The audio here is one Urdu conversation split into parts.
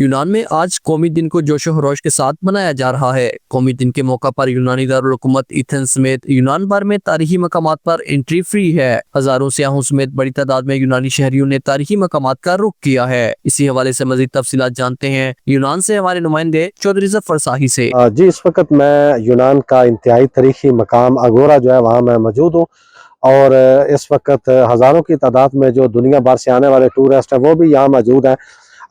یونان میں آج قومی دن کو جوش و خروش کے ساتھ منایا جا رہا ہے۔ قومی دن کے موقع پر یونانی دارالحکومت ایتھنز سمیت یونان بھر میں تاریخی مقامات پر انٹری فری ہے۔ ہزاروں سیاحوں سمیت بڑی تعداد میں یونانی شہریوں نے تاریخی مقامات کا رخ کیا ہے۔ اسی حوالے سے مزید تفصیلات جانتے ہیں یونان سے ہمارے نمائندے چودھری ظفر ساہی سے۔ جی، اس وقت میں یونان کا انتہائی تاریخی مقام اگورا جو ہے وہاں میں موجود ہوں، اور اس وقت ہزاروں کی تعداد میں جو دنیا بھر سے آنے والے ٹورسٹ ہیں وہ بھی یہاں موجود ہیں۔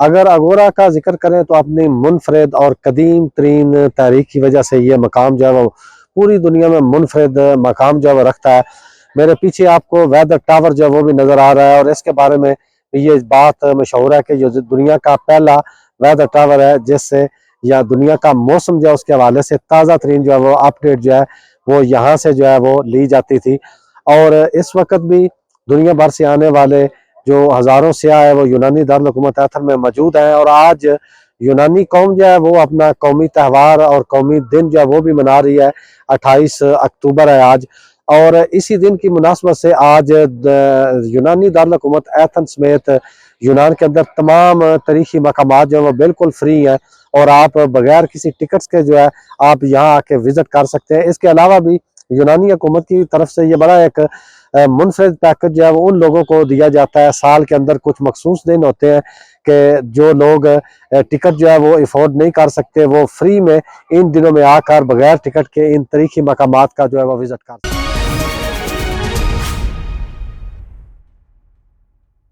اگر اگورا کا ذکر کریں تو اپنی منفرد اور قدیم ترین تاریخ کی وجہ سے یہ مقام جو ہے وہ پوری دنیا میں منفرد مقام جو ہے وہ رکھتا ہے۔ میرے پیچھے آپ کو ویدر ٹاور جو ہے وہ بھی نظر آ رہا ہے، اور اس کے بارے میں یہ بات مشہور ہے کہ جو دنیا کا پہلا ویدر ٹاور ہے جس سے یا دنیا کا موسم جو ہے اس کے حوالے سے تازہ ترین جو ہے وہ اپڈیٹ جو ہے وہ یہاں سے جو ہے وہ لی جاتی تھی۔ اور اس وقت بھی دنیا بھر سے آنے والے جو ہزاروں سیاح ہیں وہ یونانی دارالحکومت ایتھن میں موجود ہیں، اور آج یونانی قوم جو ہے وہ اپنا قومی تہوار اور قومی دن جو ہے وہ بھی منا رہی ہے۔ 28 اکتوبر ہے آج، اور اسی دن کی مناسبت سے آج یونانی دارالحکومت ایتھن سمیت یونان کے اندر تمام تاریخی مقامات جو ہیں وہ بالکل فری ہیں، اور آپ بغیر کسی ٹکٹس کے جو ہے آپ یہاں آ کے وزٹ کر سکتے ہیں۔ اس کے علاوہ بھی یونانی حکومت کی طرف سے یہ بڑا ایک منفرد پیکج جو ہے وہ ان لوگوں کو دیا جاتا ہے۔ سال کے اندر کچھ مخصوص دن ہوتے ہیں کہ جو لوگ ٹکٹ جو ہے وہ افورڈ نہیں کر سکتے وہ فری میں ان دنوں میں آ کر بغیر ٹکٹ کے ان تاریخی مقامات کا جو ہے وہ وزٹ کر سکتے ہیں۔